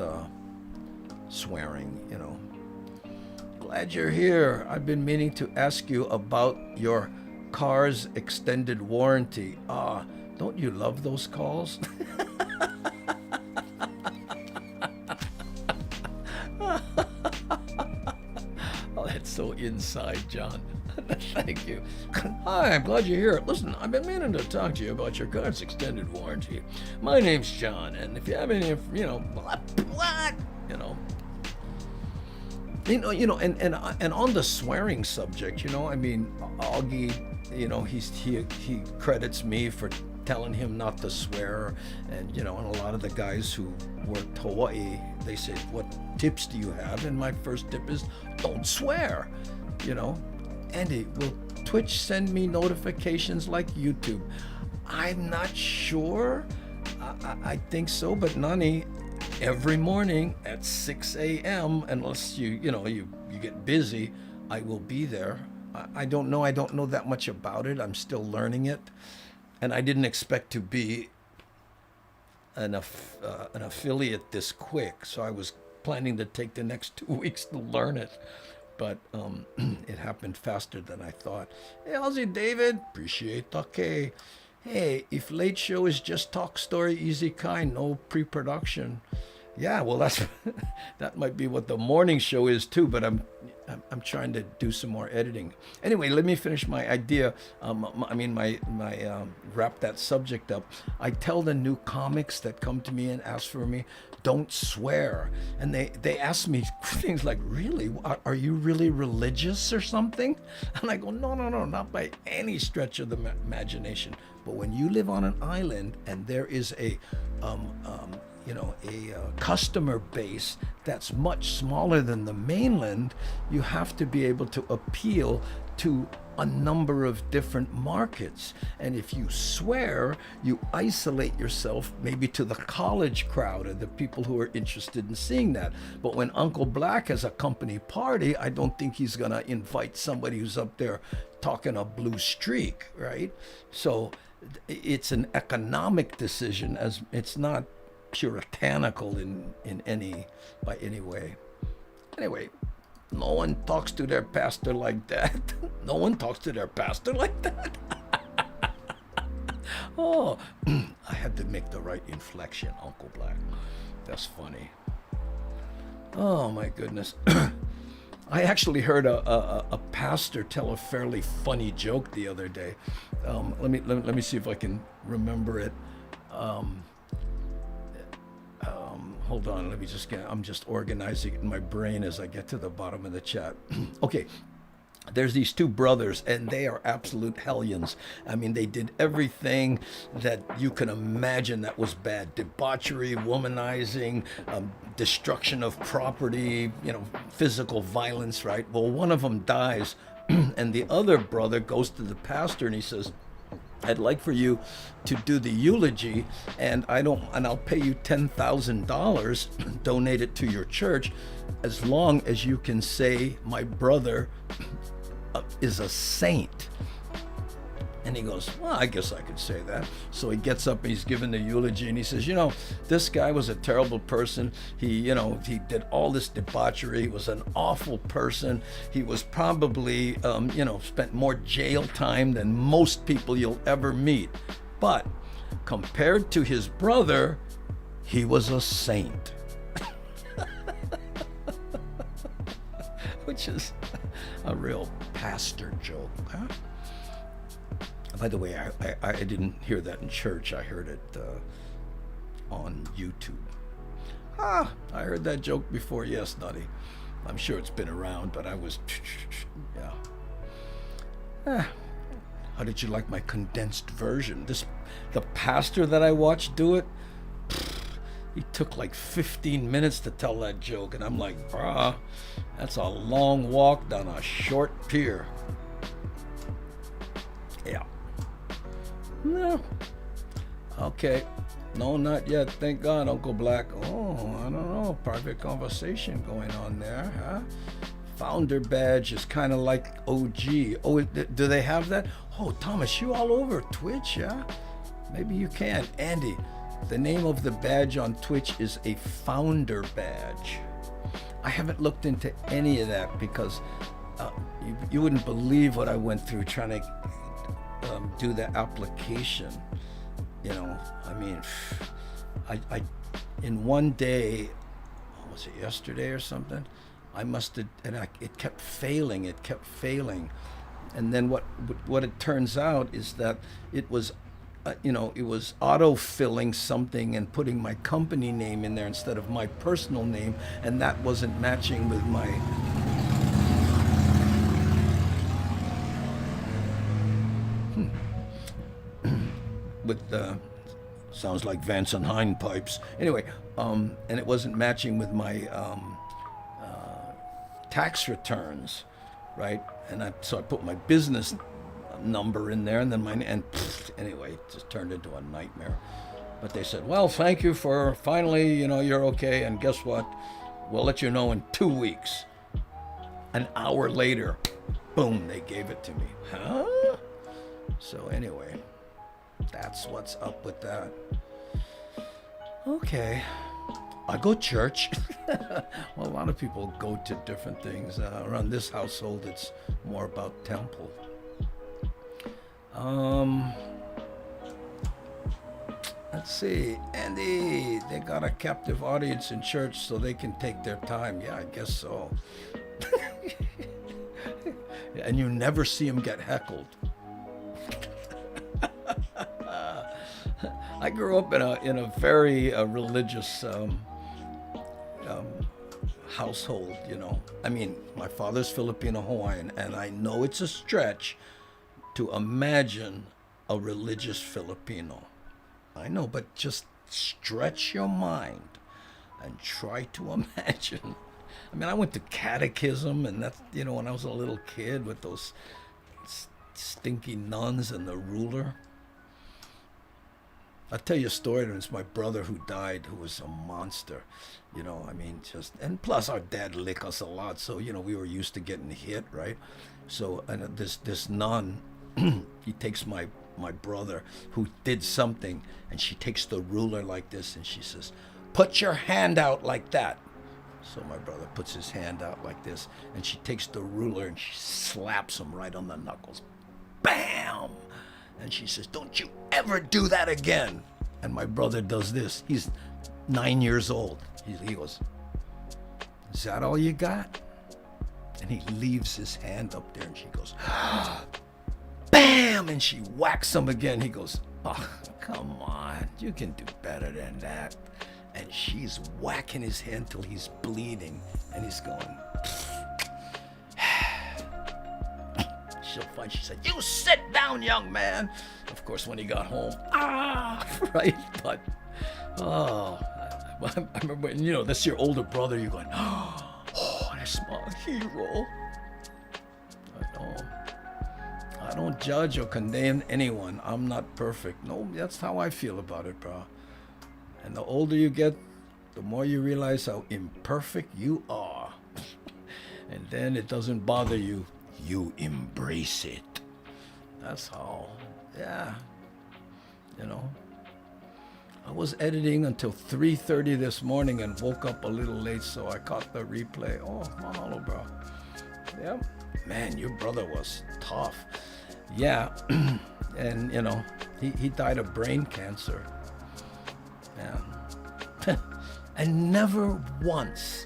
swearing, Glad you're here. I've been meaning to ask you about your car's extended warranty. Don't you love those calls? Oh, that's so inside, John. Thank you. Hi, I'm glad you're here. Listen, I've been meaning to talk to you about your car's extended warranty. My name's John, and if you have any, what? And on the swearing subject, Augie, he credits me for telling him not to swear, and and a lot of the guys who worked Hawaii, they say, what tips do you have? And my first tip is, don't swear. Andy, will Twitch send me notifications like YouTube? I'm not sure. I think so, but Nani, every morning at 6 a.m., unless you get busy, I will be there. I don't know. I don't know that much about it. I'm still learning it. And I didn't expect to be an affiliate this quick. So I was planning to take the next 2 weeks to learn it. But it happened faster than I thought. Hey, how's it, David? Appreciate okay. Hey, if late show is just talk story, easy kind, no pre-production. Yeah, well, that might be what the morning show is too. But I'm trying to do some more editing. Anyway, let me finish my idea. Wrap that subject up. I tell the new comics that come to me and ask for me, don't swear. And they ask me things like, really? Are you really religious or something? And I go, no, not by any stretch of the imagination. But when you live on an island and there is a customer base that's much smaller than the mainland, you have to be able to appeal to a number of different markets. And if you swear, you isolate yourself maybe to the college crowd or the people who are interested in seeing that. But when Uncle Black has a company party, I don't think he's going to invite somebody who's up there talking a blue streak, right? So it's an economic decision, as it's not puritanical in any by any way. Anyway, no one talks to their pastor like that. No one talks to their pastor like that. Oh, I had to make the right inflection, Uncle Black. That's funny. Oh my goodness. I actually heard a pastor tell a fairly funny joke the other day. Let me see if I can remember it. Hold on, I'm just organizing it in my brain as I get to the bottom of the chat. Okay, there's these two brothers, and they are absolute hellions. I mean, they did everything that you can imagine that was bad: debauchery, womanizing, destruction of property, physical violence, right? Well, one of them dies, and the other brother goes to the pastor and he says, I'd like for you to do the eulogy, and I'll pay you $10,000, donate it to your church, as long as you can say my brother is a saint. And he goes, well, I guess I could say that. So he gets up and he's giving the eulogy, and he says, this guy was a terrible person. He did all this debauchery. He was an awful person. He was probably, spent more jail time than most people you'll ever meet. But compared to his brother, he was a saint. Which is a real pastor joke, huh? By the way, I didn't hear that in church. I heard it on YouTube. I heard that joke before. Yes, Nutty. I'm sure it's been around, but I was, yeah. How did you like my condensed version? The pastor that I watched do it, he took like 15 minutes to tell that joke, and I'm like, brah, that's a long walk down a short pier. Yeah. No. Okay. No, not yet. Thank God, Uncle Black. Oh, I don't know. Private conversation going on there, huh? Founder badge is kind of like OG. Oh, do they have that? Oh, Thomas, you all over Twitch, yeah? Maybe you can. Andy, the name of the badge on Twitch is a founder badge. I haven't looked into any of that because you wouldn't believe what I went through trying to do the application. I mean, I in one day, was it yesterday or something? I must have, it kept failing. And then what it turns out is that it was, it was auto-filling something and putting my company name in there instead of my personal name, and that wasn't matching with my sounds like Vance and Hine pipes. Anyway, and it wasn't matching with my tax returns, right? And so I put my business number in there, and then anyway, it just turned into a nightmare. But they said, well, thank you for finally, you're okay, and guess what? We'll let you know in 2 weeks. An hour later, boom, they gave it to me. Huh? So anyway, that's what's up with that. Okay. I go to church. Well, a lot of people go to different things. Around this household, it's more about temple. Let's see. Andy, they got a captive audience in church so they can take their time. Yeah, I guess so. And you never see them get heckled. I grew up in a very religious household, I mean, my father's Filipino Hawaiian, and I know it's a stretch to imagine a religious Filipino. I know, but just stretch your mind and try to imagine. I mean, I went to catechism, and that's, when I was a little kid with those stinky nuns and the ruler. I'll tell you a story, and it's my brother who died, who was a monster. I mean, and plus our dad licked us a lot, so, we were used to getting hit, right? So, and this nun, he takes my brother who did something, and she takes the ruler like this, and she says, "Put your hand out like that." So my brother puts his hand out like this, and she takes the ruler and she slaps him right on the knuckles. Bam! And she says, "Don't you ever do that again." And my brother does this. He's 9 years old. He goes, "Is that all you got?" And he leaves his hand up there, and she goes, bam! And she whacks him again. He goes, "Oh, come on. You can do better than that." And she's whacking his hand till he's bleeding, and he's going. She'll find. She said, "You sit down, young man." Of course, when he got home, right? But I remember when, that's your older brother. You're going, "Oh, that's my hero." I don't judge or condemn anyone. I'm not perfect. No, that's how I feel about it, bro. And the older you get, the more you realize how imperfect you are. And then it doesn't bother you. You embrace it. That's how, yeah. I was editing until 3:30 this morning and woke up a little late, so I caught the replay. Oh, mahalo, bro. Yeah. Man, your brother was tough. Yeah. And, he died of brain cancer. Yeah. And never once.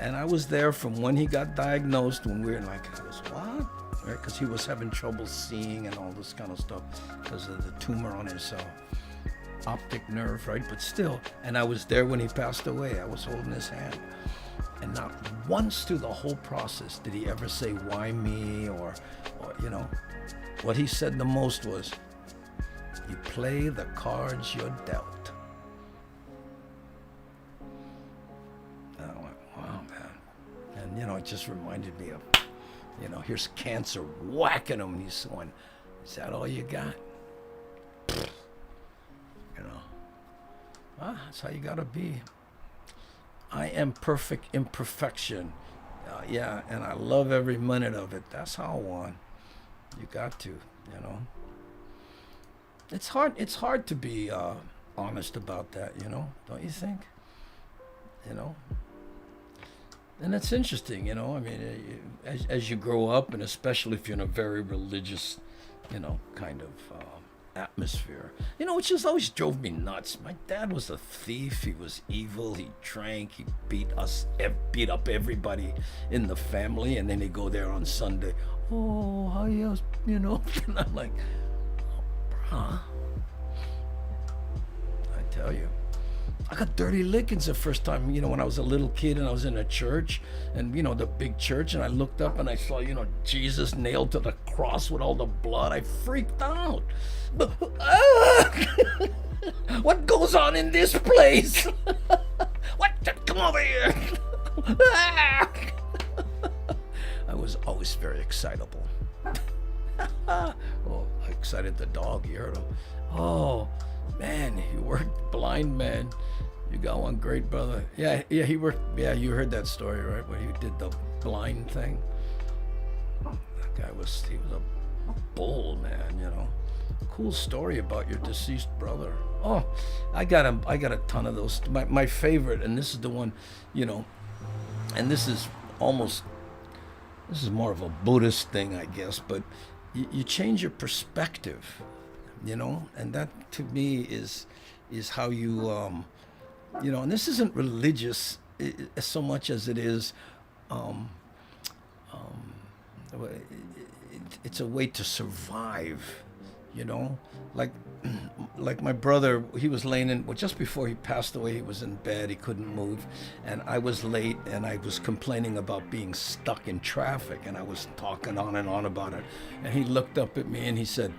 And I was there from when he got diagnosed, when we were like, what? Right? Because he was having trouble seeing and all this kind of stuff because of the tumor on his optic nerve, right? But still, and I was there when he passed away. I was holding his hand. And not once through the whole process did he ever say, "Why me?" or What he said the most was, "You play the cards you're dealt." And I went, wow, man. And, it just reminded me of, here's cancer whacking him. And he's going, "Is that all you got?" That's how you got to be. I am perfect imperfection. Yeah, and I love every minute of it. That's how I want. You got to, It's hard to be honest about that, don't you think? And it's interesting, I mean, as you grow up, and especially if you're in a very religious, kind of atmosphere, which just always drove me nuts. My dad was a thief. He was evil. He drank. He beat up everybody in the family, and then he'd go there on Sunday. "Oh, how you, And I'm like, bruh. I tell you, I got dirty lickings the first time, when I was a little kid and I was in a church, and, the big church, and I looked up and I saw, Jesus nailed to the cross with all the blood. I freaked out. What goes on in this place? What? Come over here. I was always very excitable. Oh, I excited the dog. You heard him. Oh, man, you worked blind, man. You got one great brother. Yeah, he worked. Yeah, you heard that story, right? Where he did the blind thing. That guy he was a bull, man, Cool story about your deceased brother. Oh, I got a ton of those. My favorite, and this is the one, and this is more of a Buddhist thing, I guess, but you change your perspective, and that to me is how you, and this isn't religious so much as it is, it's a way to survive, like my brother, he was laying just before he passed away, he was in bed, he couldn't move, and I was late, and I was complaining about being stuck in traffic, and I was talking on and on about it, and he looked up at me and he said,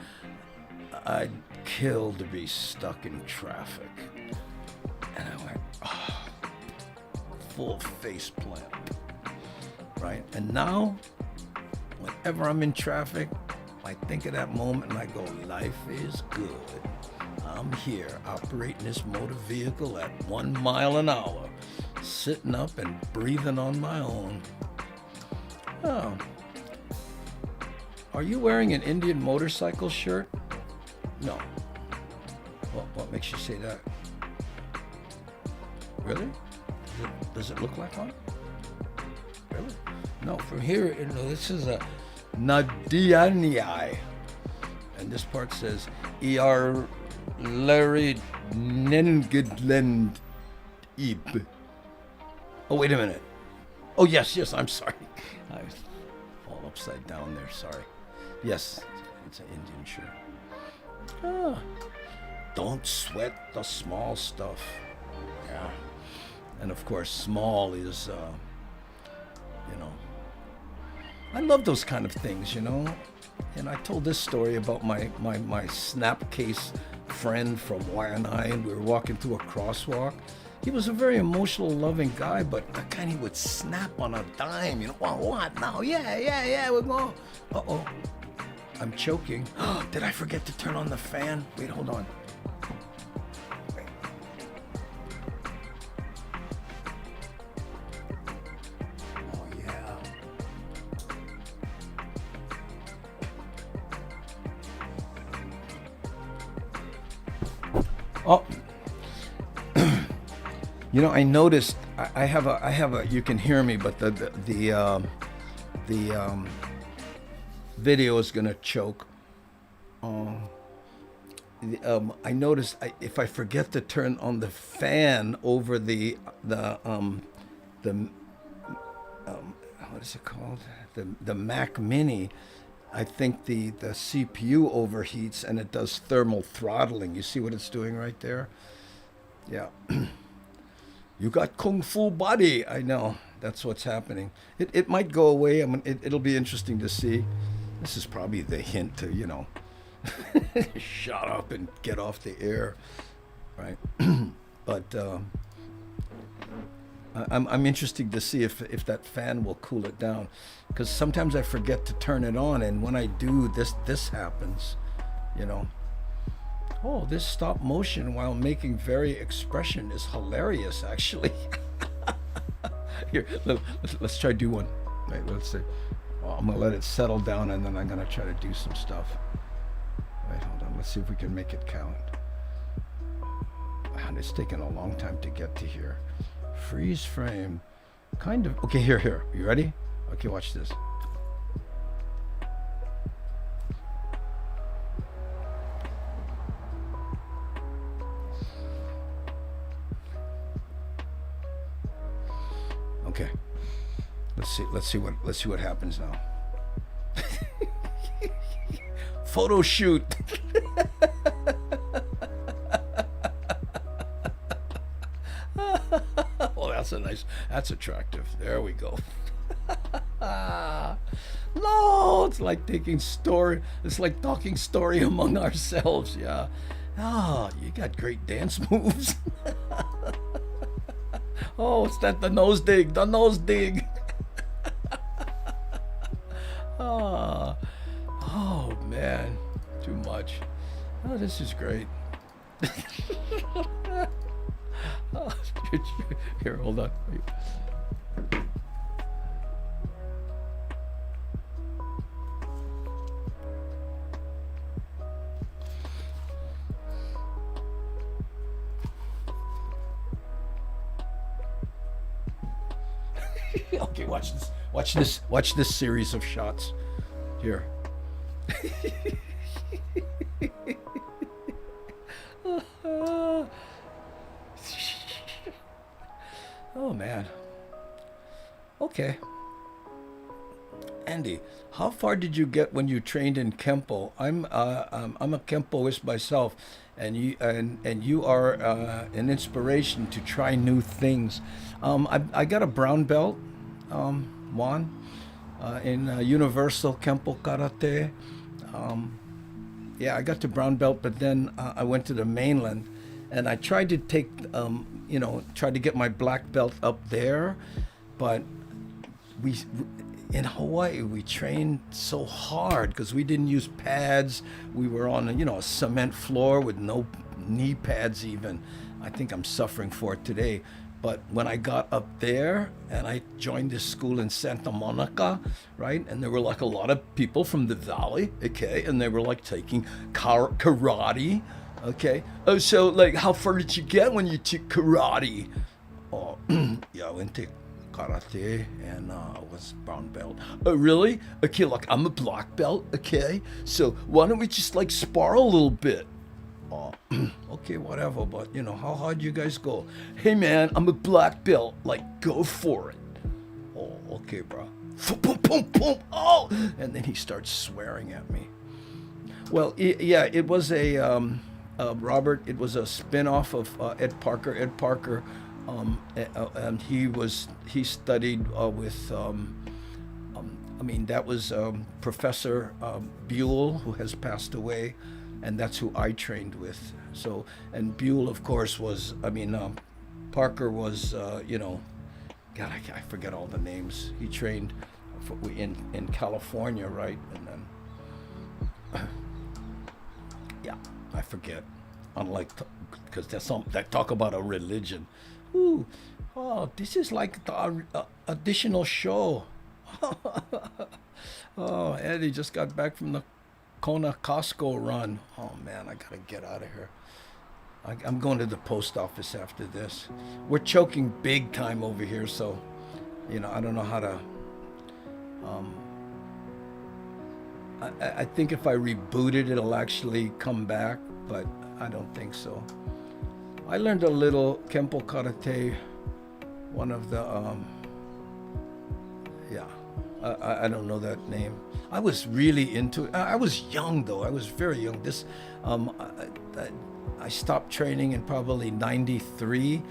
"I'd kill to be stuck in traffic." And I went, oh, full face plant, right? And now, whenever I'm in traffic, I think of that moment and I go, life is good. I'm here operating this motor vehicle at 1 mile an hour, sitting up and breathing on my own. Oh. Are you wearing an Indian motorcycle shirt? No. What makes you say that? Really? Does it look like one? Really? No, from here, this is a Nadiani. And this part says, E.R. Larry Nengedlend Ib. Oh, wait a minute. Oh, yes, I'm sorry. I was all upside down there, sorry. Yes, it's an Indian shirt. Ah, don't sweat the small stuff. Yeah. And of course, small is, I love those kind of things, And I told this story about my snapcase friend from Waianae, and we were walking through a crosswalk. He was a very emotional, loving guy, but the kind he would snap on a dime, what now? Yeah, we're going. Uh-oh, I'm choking. Did I forget to turn on the fan? Wait, hold on. Oh, yeah. Oh. I noticed I have a. You can hear me, but the video is gonna choke. I noticed if I forget to turn on the fan over the what is it called, the Mac Mini, I think the CPU overheats and it does thermal throttling. You see what it's doing right there? Yeah. You got kung fu body. I know. That's what's happening. It might go away. It'll be interesting to see. This is probably the hint to, shut up and get off the air, right? But I'm interested to see if that fan will cool it down, because sometimes I forget to turn it on, and when I do, this happens, Oh, this stop motion while making very expression is hilarious, actually. Here, let's try do one. Wait, let's see. Oh, I'm gonna let it settle down, and then I'm gonna try to do some stuff. Wait, hold on. Let's see if we can make it count. Man, it's taken a long time to get to here. Freeze frame. Kind of. Okay, here. You ready? Okay, watch this. Okay. Let's see what happens now. Photo shoot. Oh, that's attractive. There we go. No, it's like talking story among ourselves. Yeah. Oh, you got great dance moves. Oh, it's the nose dig. Oh man, too much. Oh, this is great. Oh, here, hold on. Okay, watch this series of shots. Here. Oh man. Okay. Andy, how far did you get when you trained in Kempo? I'm a Kempoist myself, and you are an inspiration to try new things. I got a brown belt, Juan, in Universal Kempo Karate. Yeah, I got to brown belt, but then I went to the mainland, and I tried to tried to get my black belt up there, but in Hawaii, we trained so hard because we didn't use pads. We were on, a cement floor with no knee pads even. I think I'm suffering for it today. But when I got up there and I joined this school in Santa Monica, right, and there were like a lot of people from the valley, okay, and they were like taking karate, okay. Oh, so like, how far did you get when you took karate? Oh, yeah, I went to karate and I was brown belt. Oh, really? Okay, like I'm a black belt, okay. So why don't we just like spar a little bit? Oh, okay, whatever, but how hard you guys go? Hey man, I'm a black belt, like go for it. Oh, okay, bro. Boom, boom, boom. Oh, and then he starts swearing at me. Well, yeah, it was Robert. It was a spin-off of Ed Parker. Ed Parker, and he studied with. That was Professor Buell, who has passed away, and that's who I trained with. So, and Buell, of course, was. Parker was. God, I forget all the names. He trained in California, right? And then, yeah, I forget. Unlike, because there's some that talk about a religion. Ooh, oh, this is like the additional show. Oh, Eddie just got back from the Kona Costco run. Oh man, I gotta get out of here. I'm going to the post office after this. We're choking big time over here, so I don't know how to. I think if I reboot it, it'll actually come back, but I don't think so. I learned a little Kempo Karate, one of the, yeah, I don't know that name. I was really into it. I was young though, I was very young. I stopped training in probably 93,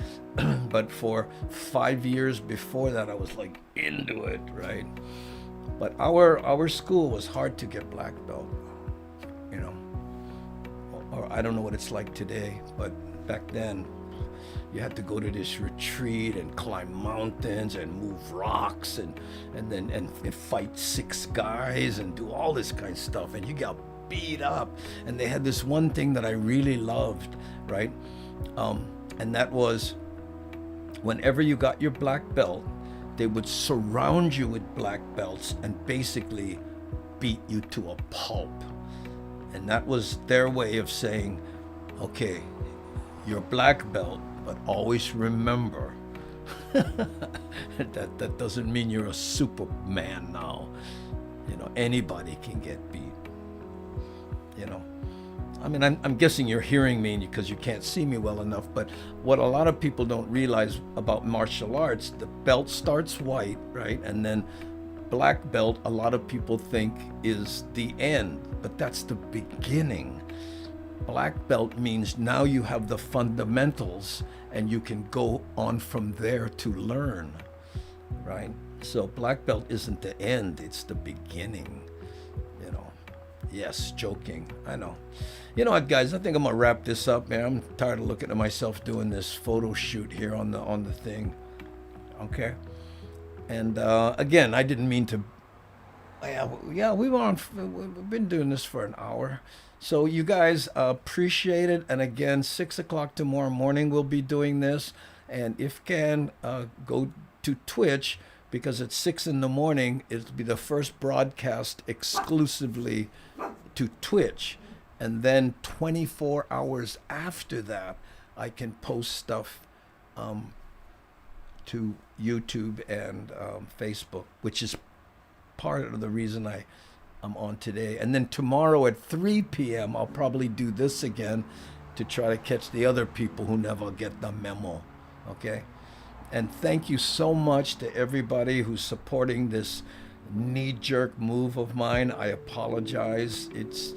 but for 5 years before that, I was like into it, right? But our school was hard to get black belt, or I don't know what it's like today, but back then, you had to go to this retreat and climb mountains and move rocks and fight 6 guys and do all this kind of stuff, and you got beat up. And they had this one thing that I really loved, right? And that was whenever you got your black belt, they would surround you with black belts and basically beat you to a pulp. And that was their way of saying, okay, you're black belt, but always remember that doesn't mean you're a superman now. Anybody can get beat. I'm guessing you're hearing me because you can't see me well enough, but what a lot of people don't realize about martial arts, the belt starts white, right? And then black belt, a lot of people think is the end, but that's the beginning. Black belt means now you have the fundamentals and you can go on from there to learn, right? So black belt isn't the end, it's the beginning. Yes, joking, I know. You know what, guys, I think I'm gonna wrap this up, man. I'm tired of looking at myself doing this photo shoot here on the thing. Okay. And again, I didn't mean to. Yeah, we've been doing this for an hour. So you guys appreciate it. And again, 6 o'clock tomorrow morning we'll be doing this. And if can, go to Twitch, because at 6 in the morning it'll be the first broadcast exclusively to Twitch. And then 24 hours after that, I can post stuff to YouTube and Facebook, which is part of the reason I'm on today. And then tomorrow at 3 p.m., I'll probably do this again to try to catch the other people who never get the memo. Okay? And thank you so much to everybody who's supporting this knee-jerk move of mine. I apologize. It's,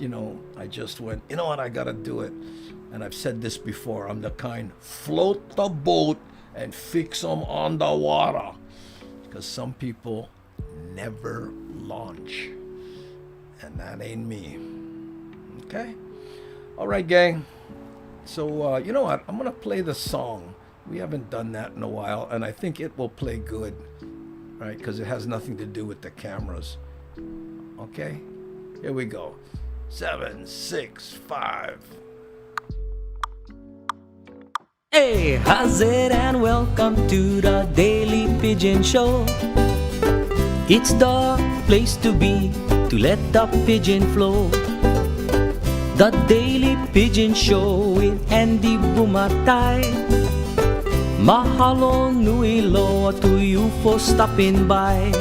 I just went, you know what, I gotta do it. And I've said this before, I'm the kind, float the boat and fix them on the water. Because some people never launch. And that ain't me. Okay? All right, gang. So, you know what? I'm going to play the song. We haven't done that in a while, and I think it will play good. right? Because it has nothing to do with the cameras. Okay, here we go. 7, 6, 5. Hey, how's it and welcome to the Daily Pidgin Show. It's the place to be to let the pigeon flow. The Daily Pidgin Show with Andy Bumatay. Mahalo nui loa to you for stopping by.